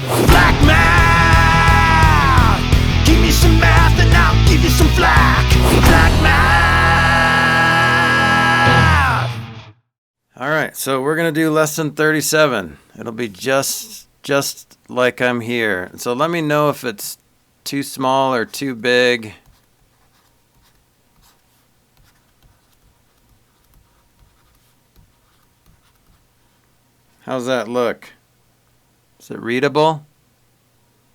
Flack math! Give me some math and I'll give you some flack. Flack math! Alright, so we're going to do lesson 37. It'll be just like I'm here. So let me know if it's too small or too big. How's that look? Is it readable?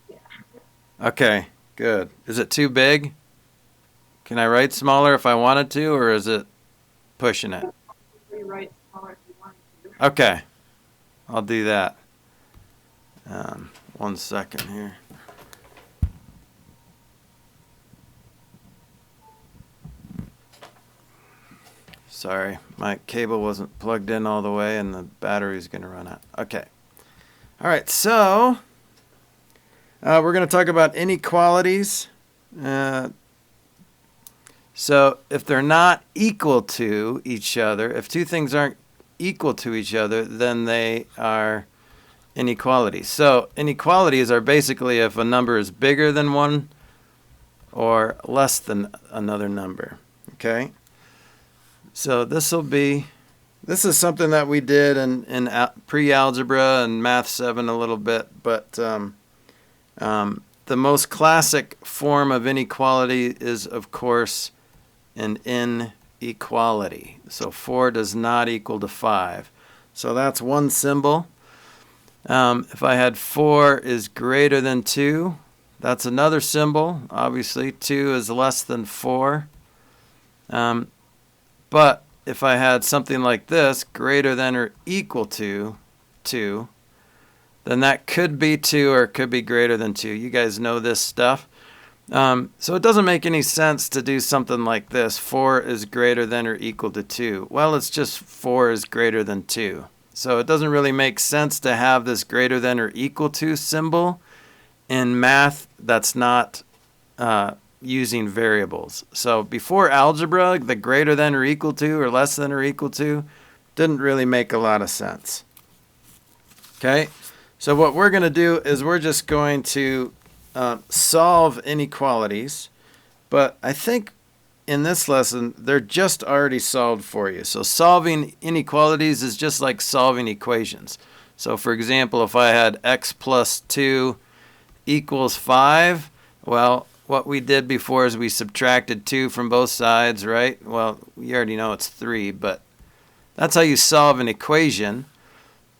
Yeah. Okay, good. Is it too big? Can I write smaller if I wanted to, or is it pushing it? Rewrite smaller if you want to. Okay, I'll do that. 1 second here. Sorry, my cable wasn't plugged in all the way and the battery's going to run out. Okay. All right, so we're going to talk about inequalities. So if they're not equal to each other, if two things aren't equal to each other, then they are inequalities. So inequalities are basically if a number is bigger than one or less than another number. Okay? So this is something that we did in pre-algebra and Math 7 a little bit, but the most classic form of inequality is, of course, an inequality. So 4 does not equal to 5. So that's one symbol. If I had 4 is greater than 2, that's another symbol. Obviously, 2 is less than 4. But if I had something like this, greater than or equal to 2, then that could be 2 or it could be greater than 2. You guys know this stuff. So it doesn't make any sense to do something like this. 4 is greater than or equal to 2. Well, it's just 4 is greater than 2. So it doesn't really make sense to have this greater than or equal to symbol in math that's not using variables. So before algebra, the greater than or equal to or less than or equal to didn't really make a lot of sense. Okay, so what we're going to do is we're just going to solve inequalities, but I think in this lesson they're just already solved for you. So solving inequalities is just like solving equations. So for example, if I had x plus 2 equals 5, well, what we did before is we subtracted 2 from both sides, right? Well, you already know it's 3, but that's how you solve an equation.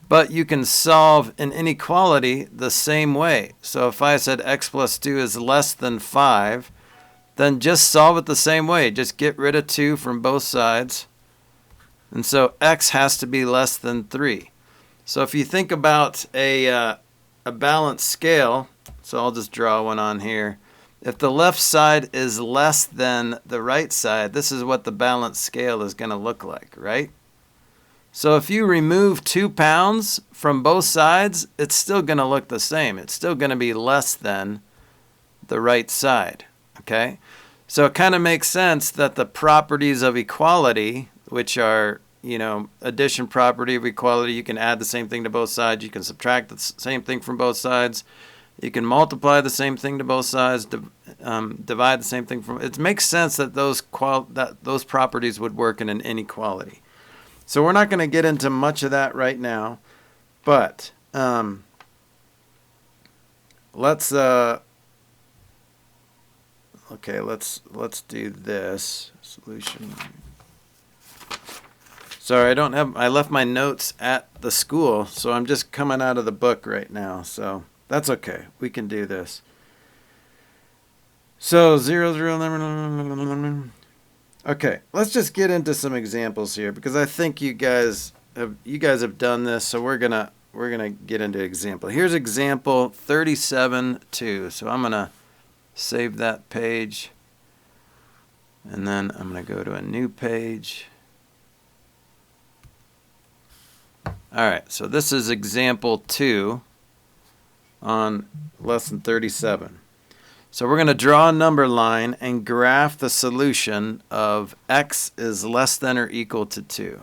But you can solve an inequality the same way. So if I said x plus 2 is less than 5, then just solve it the same way. Just get rid of 2 from both sides. And so x has to be less than 3. So if you think about a balanced scale, so I'll just draw one on here. If the left side is less than the right side, this is what the balanced scale is going to look like, right? So if you remove 2 pounds from both sides, it's still going to look the same. It's still going to be less than the right side, okay? So it kind of makes sense that the properties of equality, which are, addition property of equality, you can add the same thing to both sides, you can subtract the same thing from both sides, you can multiply the same thing to both sides, divide the same thing from. It makes sense that those properties would work in an inequality. So we're not going to get into much of that right now, but let's do this solution. Sorry, I left my notes at the school, so I'm just coming out of the book right now. So that's okay. We can do this. So 0, 0, okay, let's just get into some examples here because I think you guys have done this, so we're gonna get into example. Here's example 37-2. So I'm gonna save that page, and then I'm gonna go to a new page. All right, so this is example 2 on lesson 37. So we're going to draw a number line and graph the solution of x is less than or equal to 2.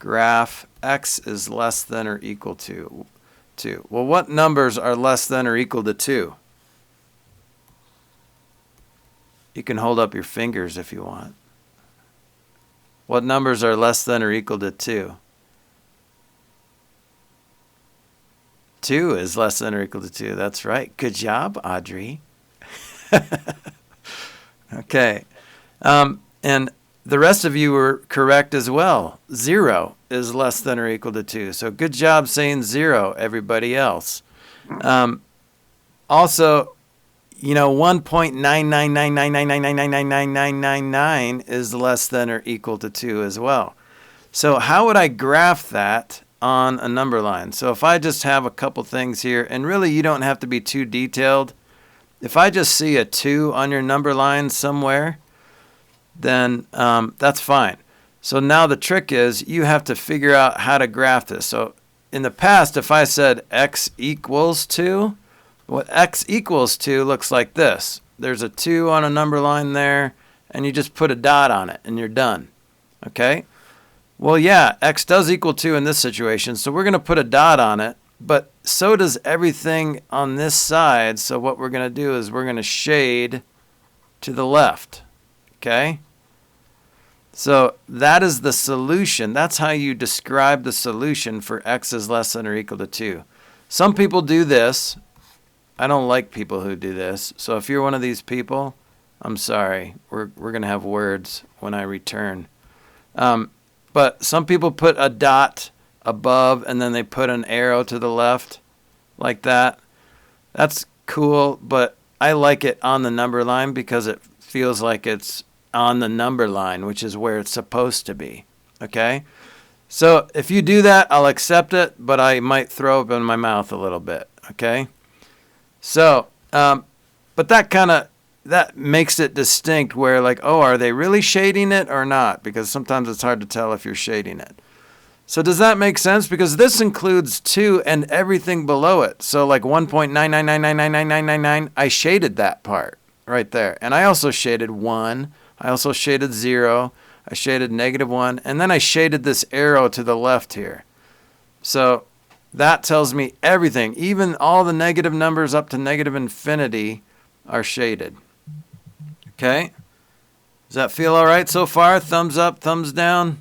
Graph x is less than or equal to. 2. Well, what numbers are less than or equal to 2? You can hold up your fingers if you want. What numbers are less than or equal to 2? 2 is less than or equal to 2. That's right. Good job, Audrey. Okay. And the rest of you were correct as well. 0 is less than or equal to 2. So good job saying 0, everybody else. Also, you know, 1.99999999999 is less than or equal to 2 as well. So how would I graph that on a number line? So if I just have a couple things here, and really you don't have to be too detailed. If I just see a 2 on your number line somewhere, then that's fine. So now the trick is you have to figure out how to graph this. So in the past, if I said x equals 2, what x equals 2 looks like this. There's a 2 on a number line there, and you just put a dot on it, and you're done. Okay? Well, yeah, x does equal 2 in this situation, so we're going to put a dot on it, but so does everything on this side. So what we're going to do is we're going to shade to the left. Okay? So that is the solution. That's how you describe the solution for x is less than or equal to 2. Some people do this. I don't like people who do this. So if you're one of these people, I'm sorry. We're going to have words when I return. But some people put a dot above and then they put an arrow to the left like that. That's cool, but I like it on the number line because it feels like it's on the number line, which is where it's supposed to be. Okay? So if you do that, I'll accept it, but I might throw up in my mouth a little bit. Okay? So, but that makes it distinct where like, oh, are they really shading it or not? Because sometimes it's hard to tell if you're shading it. So does that make sense? Because this includes 2 and everything below it. So like 1.999999999, I shaded that part right there. And I also shaded 1. I also shaded 0. I shaded -1. And then I shaded this arrow to the left here. So that tells me everything. Even all the negative numbers up to -infinity are shaded. Okay? Does that feel all right so far? Thumbs up, thumbs down?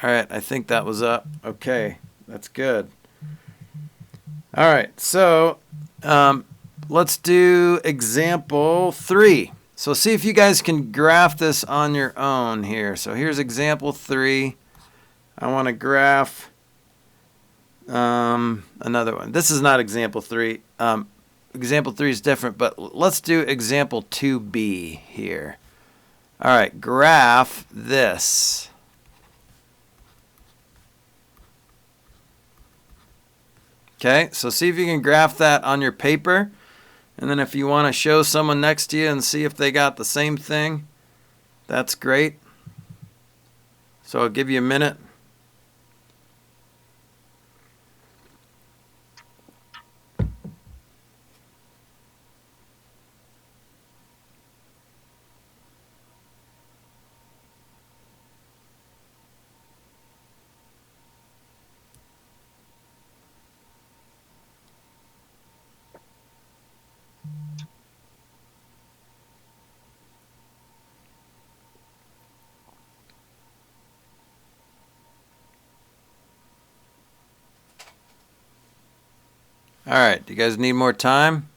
All right, I think that was up. Okay, that's good. All right, so let's do example 3. So see if you guys can graph this on your own here. So here's example 3. I want to graph another one. This is not example 3. Example 3 is different, but let's do example 2b here. All right, graph this. Okay, so see if you can graph that on your paper. And then if you want to show someone next to you and see if they got the same thing, that's great. So I'll give you a minute. All right, do you guys need more time?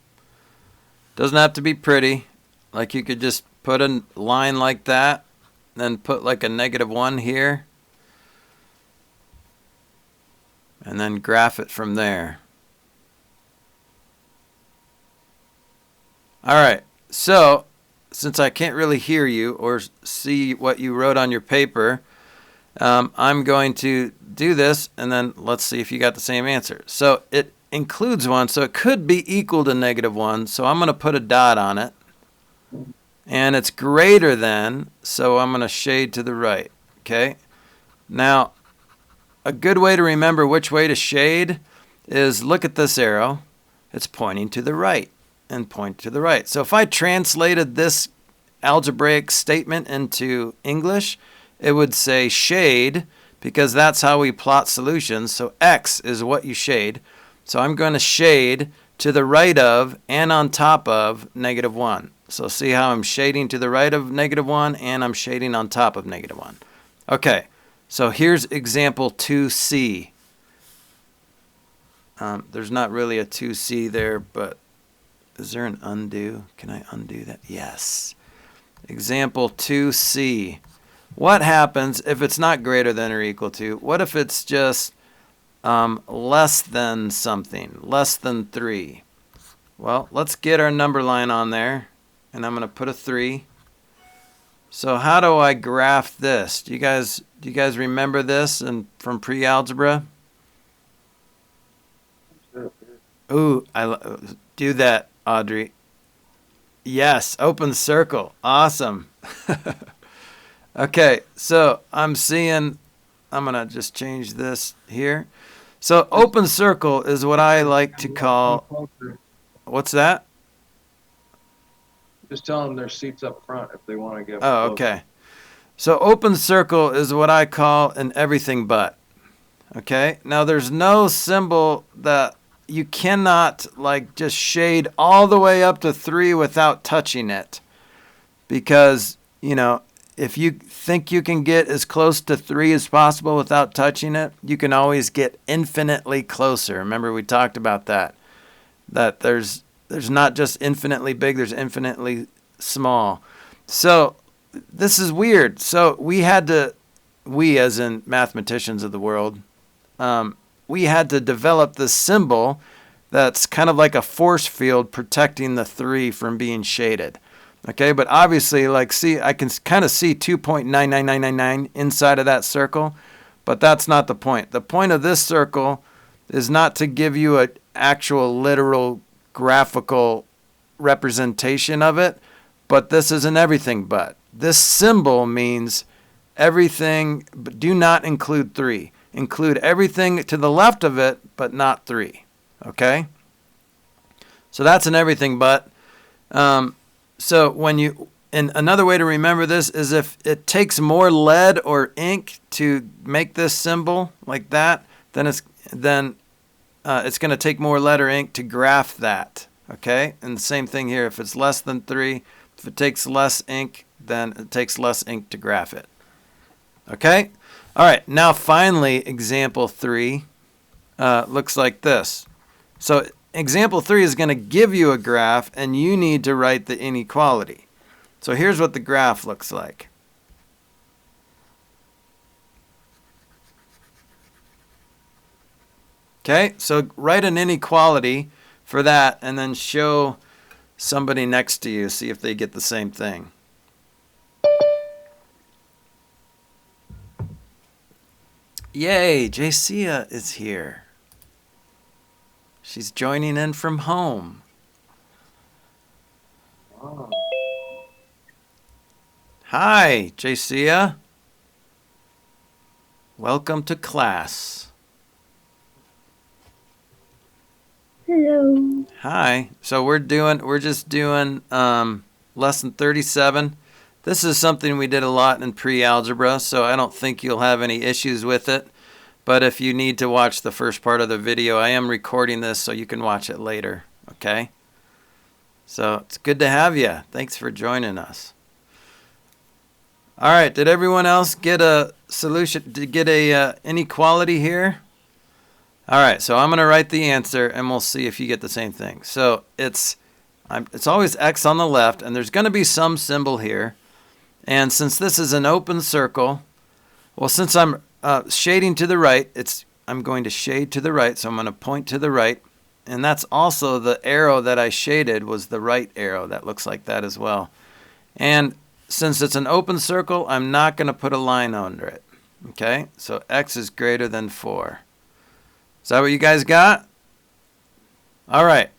Doesn't have to be pretty. Like you could just put a line like that, then put like a -1 here, and then graph it from there. All right, so since I can't really hear you or see what you wrote on your paper, I'm going to do this, and then let's see if you got the same answer. So it includes 1, so it could be equal to -1, so I'm going to put a dot on it. And it's greater than, so I'm going to shade to the right. Okay? Now, a good way to remember which way to shade is look at this arrow. It's pointing to the right and point to the right. So if I translated this algebraic statement into English, it would say shade because that's how we plot solutions. So x is what you shade. So I'm going to shade to the right of and on top of -1. So see how I'm shading to the right of -1 and I'm shading on top of -1. Okay, so here's example 2C. There's not really a 2C there, but is there an undo? Can I undo that? Yes. Example 2C. What happens if it's not greater than or equal to? What if it's just less than something, less than 3? Well, let's get our number line on there, and I'm going to put a 3. So how do I graph this? Do you guys remember this from pre-algebra? Ooh, do that, Audrey. Yes, open circle. Awesome. Okay, so I'm going to just change this here. So open circle is what I like to call, what's that? Just tell them there's seats up front if they want to get. Oh, okay. So open circle is what I call an everything but. Okay, now there's no symbol that you cannot like just shade all the way up to 3 without touching it. Because, you know, if you think you can get as close to 3 as possible without touching it, you can always get infinitely closer. Remember we talked about that. That there's not just infinitely big, there's infinitely small. So this is weird. So we as in mathematicians of the world, we had to develop this symbol that's kind of like a force field protecting the 3 from being shaded. Okay, but obviously, like, see, I can kind of see 2.99999 inside of that circle, but that's not the point. The point of this circle is not to give you an actual literal graphical representation of it, but this is an everything but. This symbol means everything, but do not include 3. Include everything to the left of it, but not 3. Okay? So that's an everything but. So and another way to remember this is if it takes more lead or ink to make this symbol like that, then it's going to take more lead or ink to graph that. Okay? And the same thing here. If it's less than 3, if it takes less ink, then it takes less ink to graph it. Okay? All right. Now finally, example 3 looks like this. So example 3 is going to give you a graph, and you need to write the inequality. So here's what the graph looks like. Okay, so write an inequality for that, and then show somebody next to you, see if they get the same thing. Yay, Jaycia is here. She's joining in from home. Oh. Hi, Jaycia. Welcome to class. Hello. Hi. So we're just doing lesson 37. This is something we did a lot in pre-algebra, so I don't think you'll have any issues with it. But if you need to watch the first part of the video, I am recording this so you can watch it later, okay? So it's good to have you. Thanks for joining us. All right, did everyone else get a solution, get a inequality here? All right, so I'm going to write the answer, and we'll see if you get the same thing. So it's always x on the left, and there's going to be some symbol here. And since this is an open circle, well, since I'm shading to the right, I'm going to shade to the right, so I'm going to point to the right. And that's also the arrow that I shaded was the right arrow. That looks like that as well. And since it's an open circle, I'm not going to put a line under it. Okay, so x is greater than 4. Is that what you guys got? All right.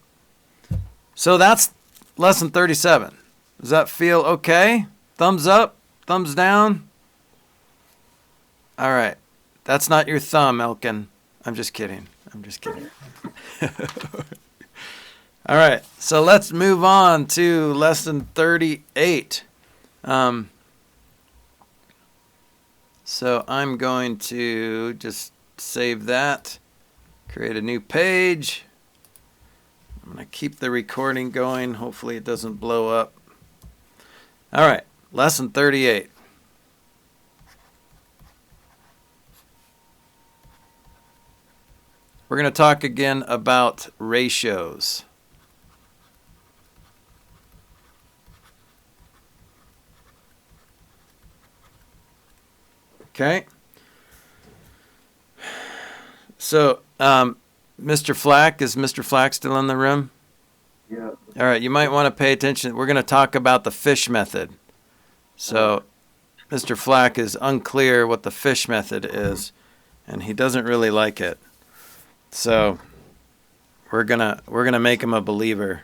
So that's lesson 37. Does that feel okay? Thumbs up? Thumbs down? All right. That's not your thumb, Elkin. I'm just kidding. I'm just kidding. All right. So let's move on to lesson 38. So I'm going to just save that, create a new page. I'm going to keep the recording going. Hopefully it doesn't blow up. All right, lesson 38. We're going to talk again about ratios. Okay. So, Mr. Flack, is Mr. Flack still in the room? Yeah. All right, you might want to pay attention. We're going to talk about the fish method. So, Mr. Flack is unclear what the fish method is, and he doesn't really like it. So, we're gonna make him a believer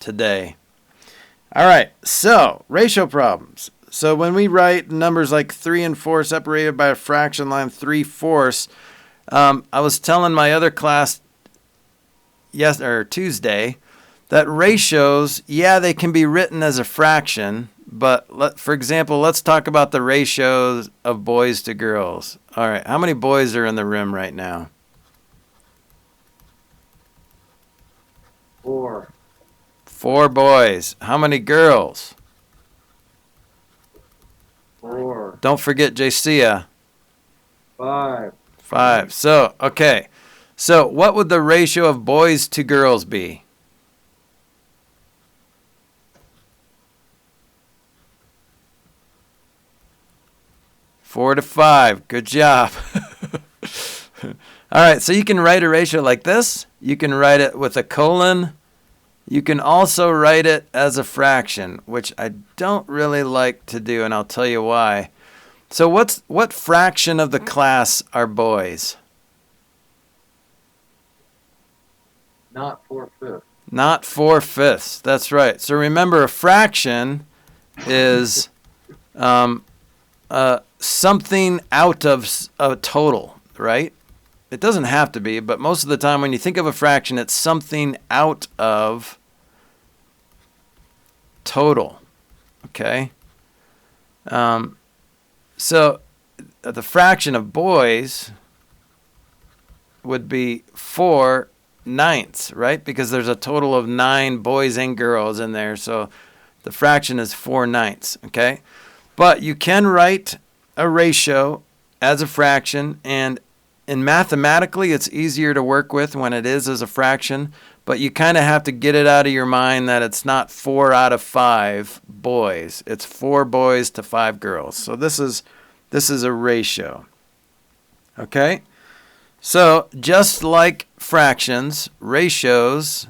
today. All right, so ratio problems. So when we write numbers like 3 and 4 separated by a fraction line 3/4, I was telling my other class Tuesday that ratios, yeah, they can be written as a fraction, but for example, let's talk about the ratios of boys to girls. All right, how many boys are in the room right now? 4. 4 boys. How many girls? 4. Don't forget Jacia. 5. 5. So, okay. So, what would the ratio of boys to girls be? Four to 5. Good job. All right, so you can write a ratio like this. You can write it with a colon. You can also write it as a fraction, which I don't really like to do, and I'll tell you why. So what fraction of the class are boys? Not 4/5. Not 4/5. That's right. So remember, a fraction is something out of a total, right? It doesn't have to be, but most of the time when you think of a fraction, it's something out of total, okay? So the fraction of boys would be 4/9, right? Because there's a total of 9 boys and girls in there, so the fraction is 4/9, okay? But you can write a ratio as a fraction, and mathematically it's easier to work with when it is as a fraction, but you kind of have to get it out of your mind that it's not 4 out of 5 boys. It's 4 boys to 5 girls. So this is a ratio. Okay? So just like fractions, ratios,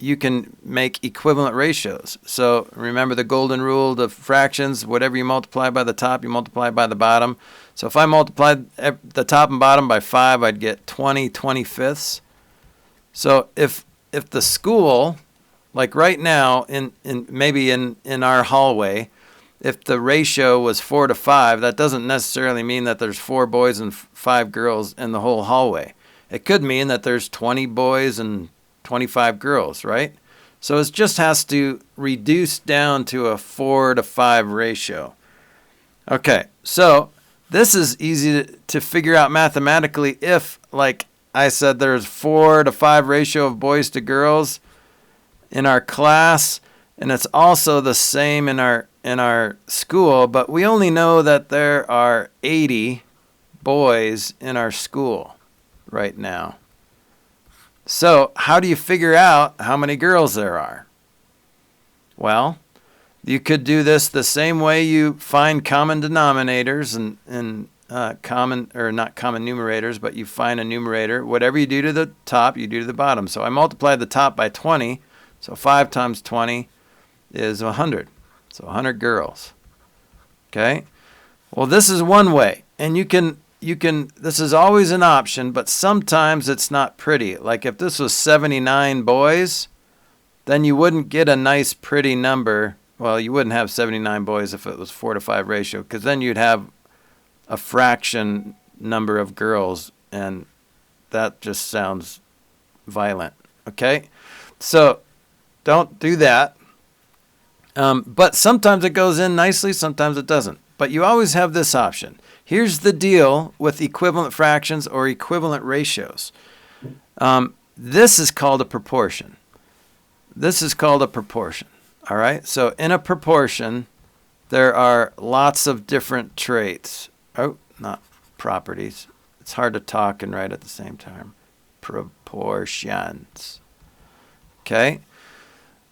you can make equivalent ratios. So remember the golden rule of fractions, whatever you multiply by the top, you multiply by the bottom. So if I multiplied the top and bottom by 5, I'd get 20 25ths. So if the school, like right now, maybe in our hallway, if the ratio was 4 to 5, that doesn't necessarily mean that there's 4 boys and 5 girls in the whole hallway. It could mean that there's 20 boys and 25 girls, right? So it just has to reduce down to a 4 to 5 ratio. Okay, so this is easy to figure out mathematically if, like I said, there's 4 to 5 ratio of boys to girls in our class, and it's also the same in our school, but we only know that there are 80 boys in our school right now. So how do you figure out how many girls there are? Well, you could do this the same way you find common denominators and common, or not common numerators, but you find a numerator. Whatever you do to the top, you do to the bottom. So I multiply the top by 20. So 5 times 20 is 100. So 100 girls. Okay? Well, this is one way. And you can, this is always an option, but sometimes it's not pretty. Like if this was 79 boys, then you wouldn't get a nice pretty number. Well, you wouldn't have 79 boys if it was 4 to 5 ratio, because then you'd have a fraction number of girls, and that just sounds violent. Okay? So don't do that. But sometimes it goes in nicely, sometimes it doesn't. But you always have this option. Here's the deal with equivalent fractions or equivalent ratios. This is called a proportion. This is called a proportion. All right? So in a proportion, there are lots of different traits. Oh, not properties. It's hard to talk and write at the same time. Proportions. Okay?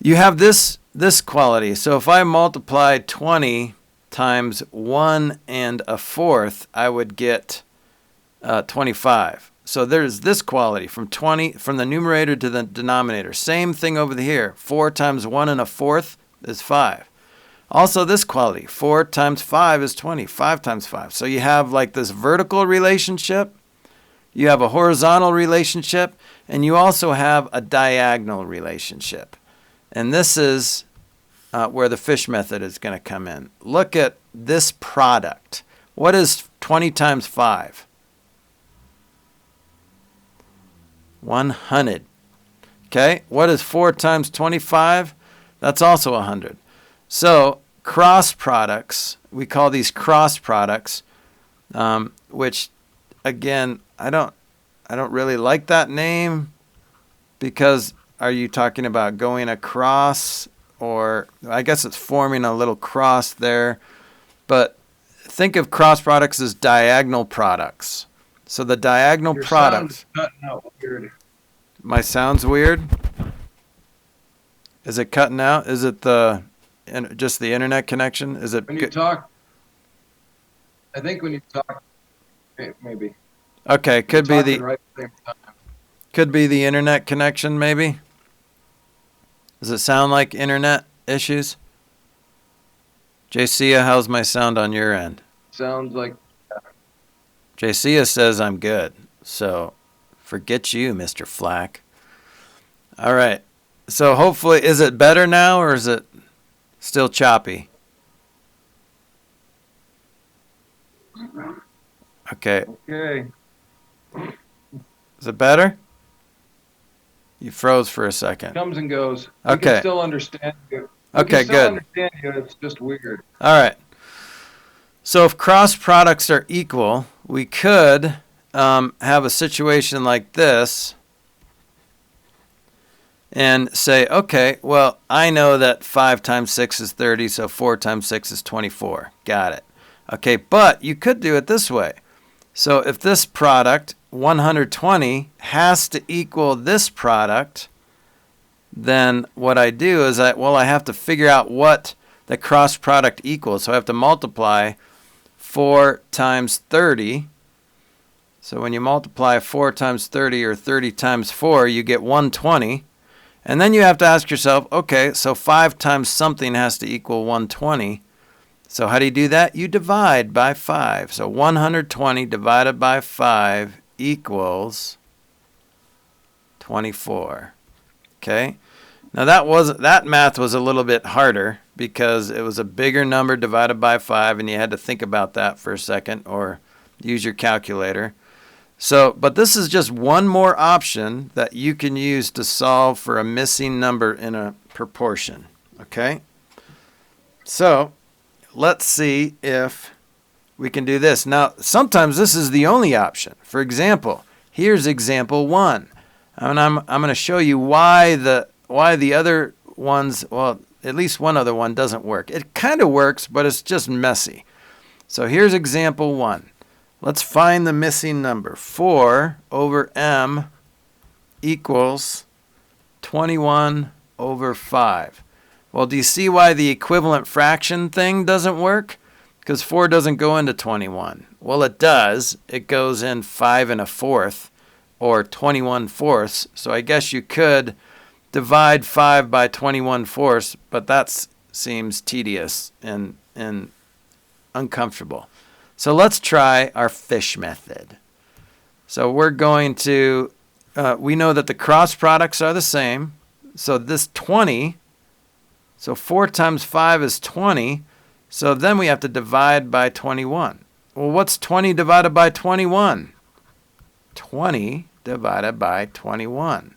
You have this quality. So if I multiply 20 times 1 1/4, I would get 25. So there's this quality from the numerator to the denominator. Same thing over here. 4 times 1 1/4 is 5. Also this quality, 4 times 5 is 20. 5 times 5. So you have like this vertical relationship, you have a horizontal relationship, and you also have a diagonal relationship. And this is where the fish method is going to come in. Look at this product. What is 20 times 5? 100. Okay, what is 4 times 25? That's also 100. So cross products, we call these cross products, which again, I don't really like that name, because are you talking about going across, or I guess it's forming a little cross there, but think of cross products as diagonal products. So the diagonal products. Your sound is cutting out weird. My sound's weird? Is it cutting out? Is it just the internet connection? Is it When you talk, I think when you talk, maybe. Okay, could be the Right at the same time. could be the internet connection maybe. Does it sound like internet issues? JCA, how's my sound on your end? Sounds like JCA says I'm good. So forget you, Mr. Flack. All right. So hopefully, is it better now or is it still choppy? Okay. okay. Is it better? You froze for a second. Comes and goes. We Okay. can still understand you. We Okay, can still good. understand you. It's just weird. All right. So if cross products are equal, we could have a situation like this and say, okay, well, I know that 5 times 6 is 30, so 4 times 6 is 24. Got it. Okay, but you could do it this way. So if this product, 120, has to equal this product, then what I do is I have to figure out what the cross product equals. So I have to multiply 4 times 30. So when you multiply 4 times 30 or 30 times 4, you get 120. And then you have to ask yourself, okay, so 5 times something has to equal 120. So how do you do that? You divide by 5. So 120 divided by 5 equals 24. Okay? Now that math was a little bit harder because it was a bigger number divided by 5, and you had to think about that for a second or use your calculator. So, but this is just one more option that you can use to solve for a missing number in a proportion. Okay? So, let's see if we can do this. Now, sometimes this is the only option. For example, here's example 1. And I'm going to show you why the other ones, well, at least one other one doesn't work. It kind of works, but it's just messy. So here's example 1. Let's find the missing number. 4 over m equals 21 over 5. Well, do you see why the equivalent fraction thing doesn't work? Because 4 doesn't go into 21. Well, it does. It goes in 5 1/4 or 21/4. So I guess you could divide 5 by 21/4, but that seems tedious and uncomfortable. So let's try our fish method. So we're going to, we know that the cross products are the same. So this 20, so 4 times 5 is 20. So then we have to divide by 21. Well, what's 20 divided by 21? 20 divided by 21.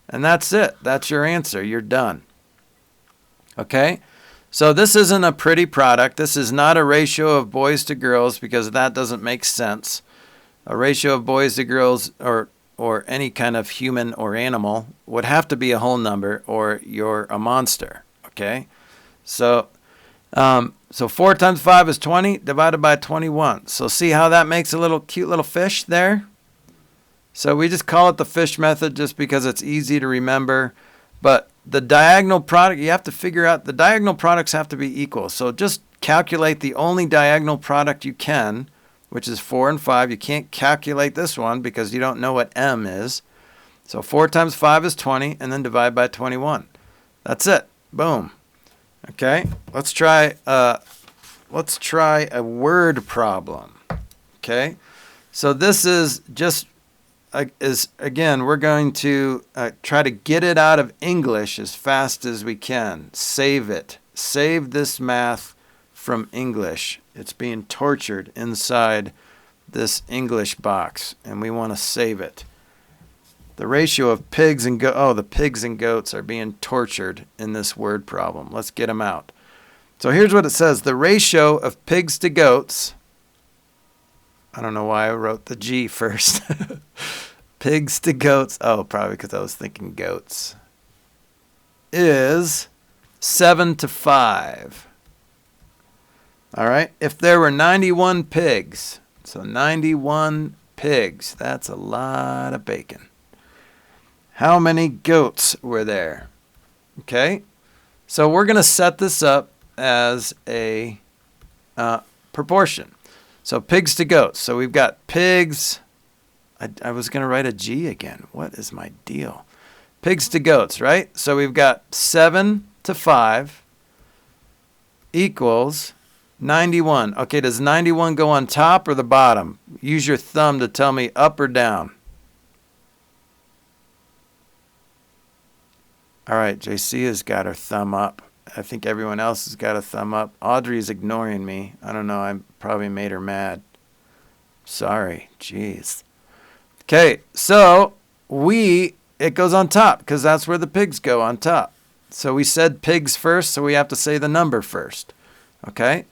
And that's it. That's your answer. You're done. Okay? So this isn't a pretty product. This is not a ratio of boys to girls because that doesn't make sense. A ratio of boys to girls or any kind of human or animal would have to be a whole number or you're a monster, okay? So 4 times 5 is 20 divided by 21. So see how that makes a little cute little fish there? So we just call it the fish method just because it's easy to remember. But the diagonal product, you have to figure out the diagonal products have to be equal. So just calculate the only diagonal product you can, which is 4 and 5. You can't calculate this one because you don't know what m is. So 4 times 5 is 20, and then divide by 21. That's it. Boom. Okay. Let's try a word problem. Okay. So this is just again, we're going to try to get it out of English as fast as we can. Save it. Save this math from English. It's being tortured inside this English box, and we want to save it. The ratio of pigs and the pigs and goats are being tortured in this word problem. Let's get them out. So here's what it says. The ratio of pigs to goats, I don't know why I wrote the G first. Pigs to goats, probably because I was thinking goats, is 7 to 5. All right, if there were 91 pigs, so 91 pigs, that's a lot of bacon. How many goats were there? Okay, so we're going to set this up as a proportion. So pigs to goats. So we've got pigs. I was going to write a G again. What is my deal? Pigs to goats, right? So we've got 7 to 5 equals 91. Okay, does 91 go on top or the bottom? Use your thumb to tell me up or down. All right, JC has got her thumb up. I think everyone else has got a thumb up. Audrey's ignoring me. I don't know. I probably made her mad. Sorry. Jeez. Okay, so it goes on top because that's where the pigs go, on top. So we said pigs first, so we have to say the number first. Okay?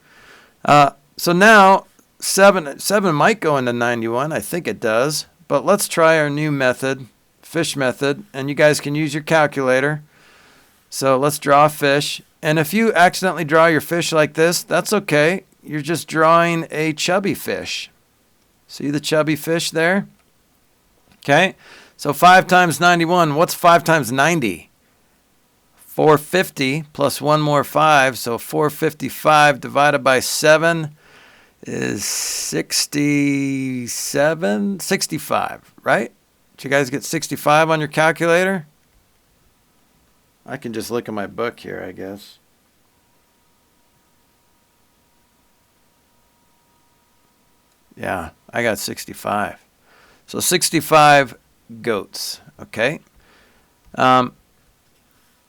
So now 7 might go into 91. I think it does. But let's try our new method, fish method, and you guys can use your calculator. So let's draw a fish. And if you accidentally draw your fish like this, that's okay. You're just drawing a chubby fish. See the chubby fish there? Okay. So 5 times 91. What's 5 times 90? 450 plus one more 5. So 455 divided by 7 is 65, right? Did you guys get 65 on your calculator? I can just look at my book here, I guess. Yeah, I got 65. So 65 goats, okay?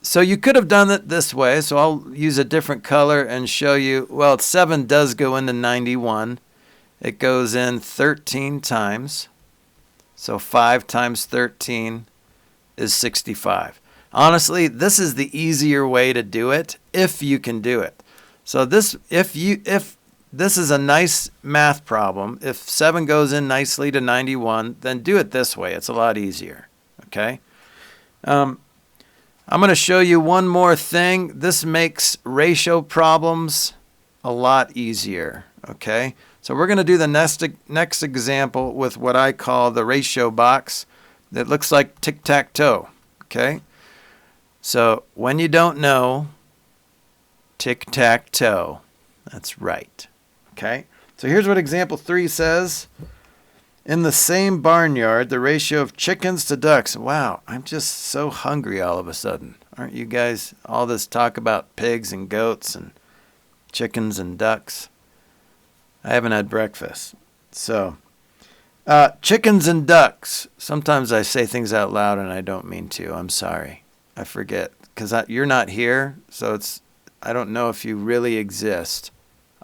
So you could have done it this way, so I'll use a different color and show you. Well, 7 does go into 91. It goes in 13 times. So 5 times 13 is 65. Honestly, this is the easier way to do it if you can do it. So if this is a nice math problem, if 7 goes in nicely to 91, then do it this way. It's a lot easier, okay? I'm going to show you one more thing. This makes ratio problems a lot easier, okay? So we're going to do the next example with what I call the ratio box that looks like tic-tac-toe, okay? So when you don't know, tic-tac-toe. That's right, okay? So here's what example 3 says. In the same barnyard, the ratio of chickens to ducks. Wow, I'm just so hungry all of a sudden. Aren't you guys? All this talk about pigs and goats and chickens and ducks. I haven't had breakfast. So, chickens and ducks. Sometimes I say things out loud and I don't mean to. I'm sorry. I forget. Because you're not here, so I don't know if you really exist.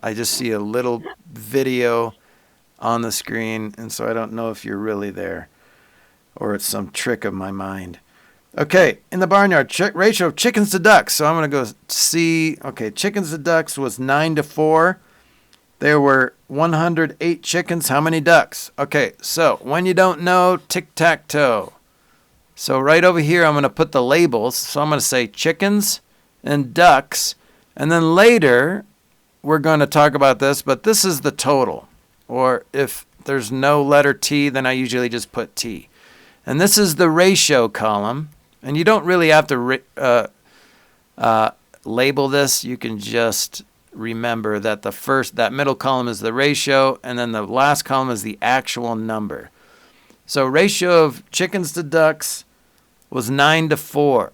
I just see a little video on the screen, and so I don't know if you're really there or it's some trick of my mind. Okay, in the barnyard, ratio of chickens to ducks. So I'm going to go see. Okay, chickens to ducks was 9-4. There were 108 chickens. How many ducks? Okay, so when you don't know, tic-tac-toe. So right over here, I'm going to put the labels. So I'm going to say chickens and ducks. And then later, we're going to talk about this, but this is the total. Or if there's no letter T, then I usually just put T. And this is the ratio column. And you don't really have to label this. You can just remember that that middle column is the ratio, and then the last column is the actual number. So ratio of chickens to ducks was 9-4.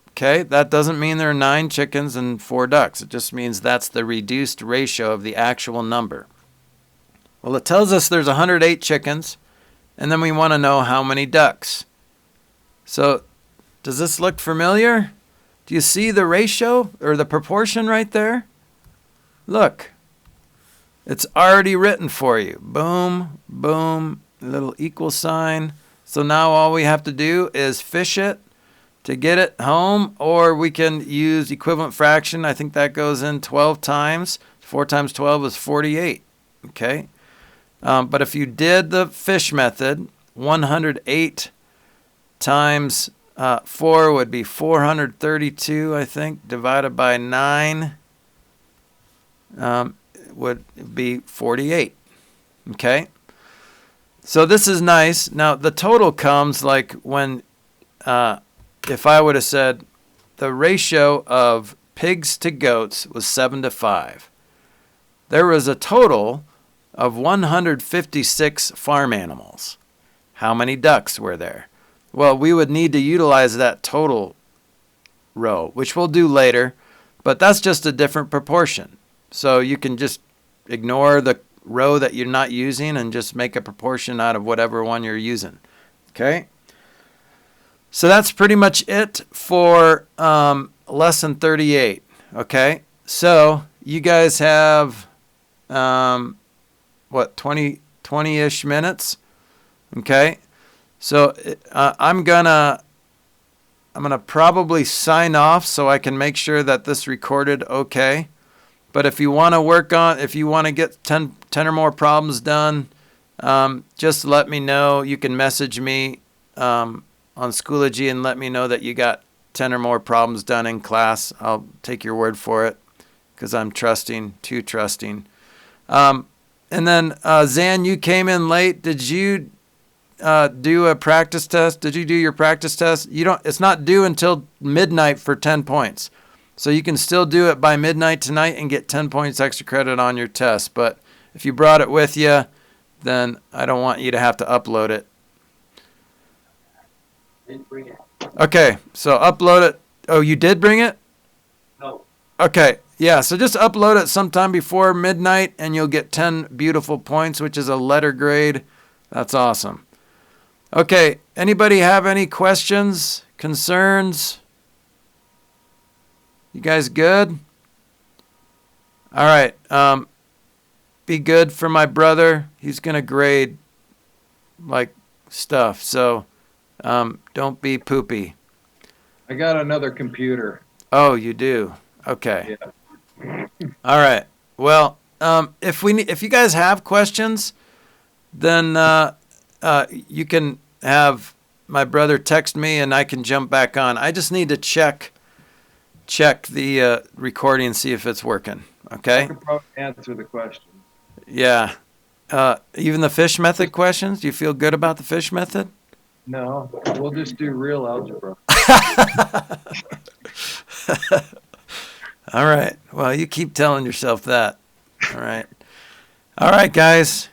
Okay, that doesn't mean there are 9 chickens and 4 ducks. It just means that's the reduced ratio of the actual number. Well, it tells us there's 108 chickens, and then we want to know how many ducks. So does this look familiar? Do you see the ratio or the proportion right there? Look, it's already written for you. Boom, boom, little equal sign. So now all we have to do is fish it to get it home, or we can use equivalent fraction. I think that goes in 12 times. 4 times 12 is 48. Okay. But if you did the fish method, 108 times 4 would be 432, I think, divided by 9 would be 48. Okay? So this is nice. Now, the total comes like when, if I would have said the ratio of pigs to goats was 7-5. There was a total of 156 farm animals. How many ducks were there? Well, we would need to utilize that total row, which we'll do later, but that's just a different proportion. So you can just ignore the row that you're not using and just make a proportion out of whatever one you're using. Okay? So that's pretty much it for lesson 38. Okay? So you guys have, 20-ish minutes? Okay? So I'm gonna probably sign off so I can make sure that this recorded okay. But if you want to if you want to get 10 or more problems done, just let me know. You can message me on Schoology and let me know that you got 10 or more problems done in class. I'll take your word for it because I'm too trusting. And then Zan, you came in late. Did you do a practice test? Did you do your practice test? It's not due until midnight for 10 points. So you can still do it by midnight tonight and get 10 points extra credit on your test. But if you brought it with you, then I don't want you to have to upload it. Didn't bring it. Okay, so upload it. Oh, you did bring it? No. Okay, yeah, so just upload it sometime before midnight and you'll get 10 beautiful points, which is a letter grade. That's awesome. Okay, anybody have any questions, concerns? You guys good? All right. Be good for my brother. He's going to grade like stuff. So don't be poopy. I got another computer. Oh, you do? Okay. Yeah. All right. Well, if you guys have questions, then you can have my brother text me and I can jump back on. I just need to check the recording and see if it's working. Okay? I can probably answer the question. Yeah. Even the fish method questions? Do you feel good about the fish method? No, we'll just do real algebra. All right. Well, you keep telling yourself that. All right. All right, guys.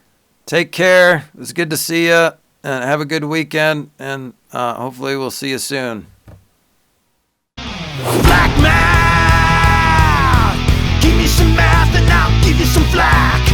Take care. It was good to see you. And have a good weekend. And hopefully we'll see you soon. Black man, give me some math and I'll give you some flack.